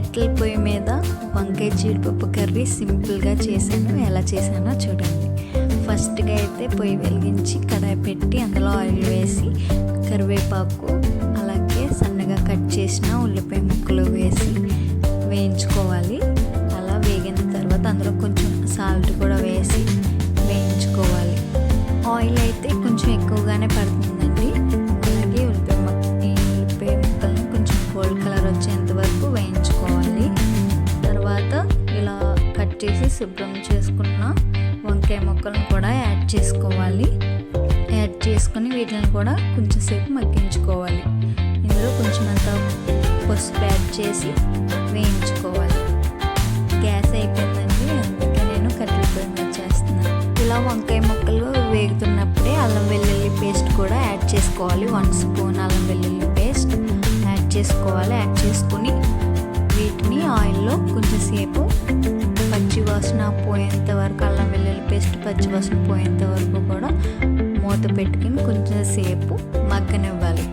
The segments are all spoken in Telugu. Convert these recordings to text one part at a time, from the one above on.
కట్టెల పొయ్యి మీద వంకాయ జీడిపప్పు కర్రీ సింపుల్గా చేశాను. ఎలా చేశానో చూడండి. ఫస్ట్గా అయితే పొయ్యి వెలిగించి కడాయి పెట్టి అందులో ఆయిల్ వేసి కరివేపాకు అలాగే సన్నగా కట్ చేసిన ఉల్లిపాయ ముక్కలు వేసి వేయించుకోవాలి. అలా వేగిన తర్వాత అందులో కొంచెం సాల్ట్ కూడా వేసి వేయించుకోవాలి. ఆయిల్ అయితే కొంచెం ఎక్కువగానే పడుతుందండి. అలాగే ఉల్లిపాయ ముక్కలను కొంచెం గోల్డ్ కలర్ వచ్చేంత వరకు వేయించుకోవాలి. తర్వాత ఇలా కట్ చేసి శుభ్రం చేసుకున్న వంకాయ ముక్కలను కూడా యాడ్ చేసుకోవాలి. యాడ్ చేసుకుని వీటిని కూడా కొంచెంసేపు మగ్గించుకోవాలి. ఇందులో కొంచెం అంత పసుపు యాడ్ చేసి వేయించుకోవాలి. గ్యాస్ అయిపోయిందండి, అందుకే నేను కట్టెల పొయ్యి మీద చేస్తున్నాను. ఇలా వంకాయ ముక్కలు వేగుతున్నప్పుడే అల్లం వెల్లుల్లి పేస్ట్ కూడా యాడ్ చేసుకోవాలి. 1 స్పూన్ అల్లం వెల్లుల్లి పేస్ట్ యాడ్ చేసుకోవాలి. యాడ్ చేసుకుని వీటిని ఆయిల్లో కొంచెంసేపు పచ్చివాసన పోయేంత వరకు, అల్లం వెల్లుల్లి పేస్ట్ పచ్చివాసన పోయేంత వరకు కూడా మూత పెట్టుకుని కొంచెంసేపు మగ్గనివ్వాలి.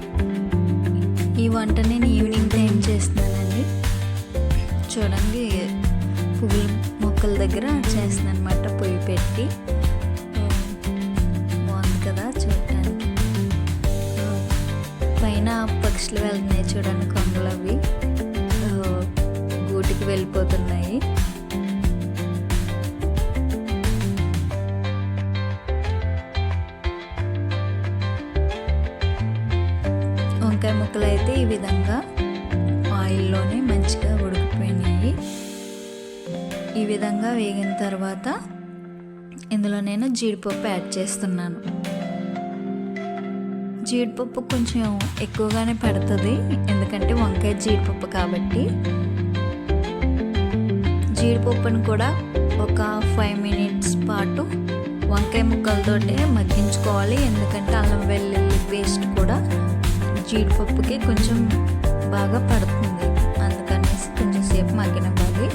ఈ వంట నేను ఈవినింగ్ టైం చేస్తున్నానండి. చూడండి, పువ్వుల మొక్కల దగ్గర చేస్తున్నాను అనమాట పొయ్యి పెట్టి. బాగుంది కదా చూడటానికి. పైన పక్షులు వెళ్తున్నాయి చూడండి, కొంగలు అవి గూటికి వెళ్ళిపోతున్నాయి. వంకాయ ముక్కలు అయితే ఈ విధంగా ఆయిల్లోనే మంచిగా ఉడికిపోయినాయి. ఈ విధంగా వేగిన తర్వాత ఇందులో నేను జీడిపప్పు యాడ్ చేస్తున్నాను. జీడిపప్పు కొంచెం ఎక్కువగానే పడుతుంది, ఎందుకంటే వంకాయ జీడిపప్పు కాబట్టి. జీడిపప్పును కూడా ఒక 5 మినిట్స్ పాటు వంకాయ ముక్కలతోటే మగ్గించుకోవాలి. ఎందుకంటే అల్లం వెల్లుల్లి పేస్ట్ కూడా జీడిపప్పుకి కొంచెం బాగా పడుతుంది, అందుకనేసి కొంచెం సేపు మగ్గనివ్వాలి.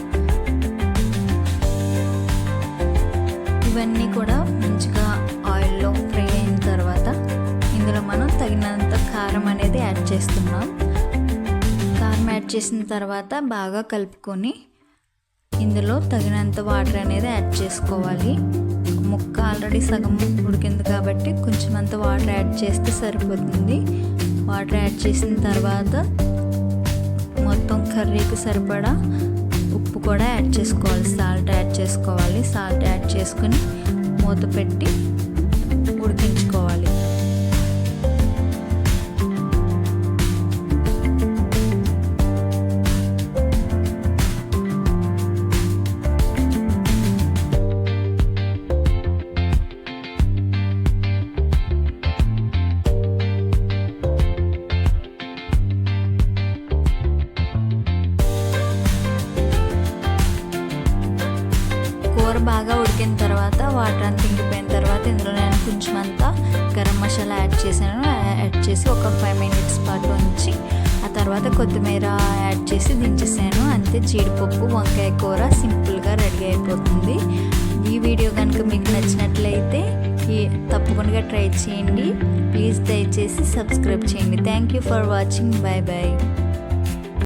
ఇవన్నీ కూడా మంచిగా ఆయిల్లో ఫ్రై అయిన తర్వాత ఇందులో మనం తగినంత కారం అనేది యాడ్ చేస్తున్నాం. కారం యాడ్ చేసిన తర్వాత బాగా కలుపుకొని ఇందులో తగినంత వాటర్ అనేది యాడ్ చేసుకోవాలి. ముక్క ఆల్రెడీ సగం ఉడికింది కాబట్టి కొంచెం అంత వాటర్ యాడ్ చేస్తే సరిపోతుంది. వాటర్ యాడ్ చేసిన తర్వాత మొత్తం కర్రీకి సరిపడా ఉప్పు కూడా యాడ్ చేసుకోవాలి. సాల్ట్ యాడ్ చేసుకోవాలి. సాల్ట్ యాడ్ చేసుకుని మూత పెట్టి ఉడికించుకోవాలి. కూర బాగా ఉడికిన తర్వాత వాటర్ అంతా ఇంకిపోయిన తర్వాత ఇందులో నేను కొంచెం అంతా గరం మసాలా యాడ్ చేశాను. యాడ్ చేసి ఒక 5 మినిట్స్ పాటు ఉంచి ఆ తర్వాత కొత్తిమీర యాడ్ చేసి దించేసాను. అంతే, జీడిపప్పు వంకాయ కూర సింపుల్గా రెడీ అయిపోతుంది. ఈ వీడియో కనుక మీకు నచ్చినట్లయితే తప్పకుండా ట్రై చేయండి. ప్లీజ్ దయచేసి సబ్స్క్రైబ్ చేయండి. Thank you for watching. Bye bye.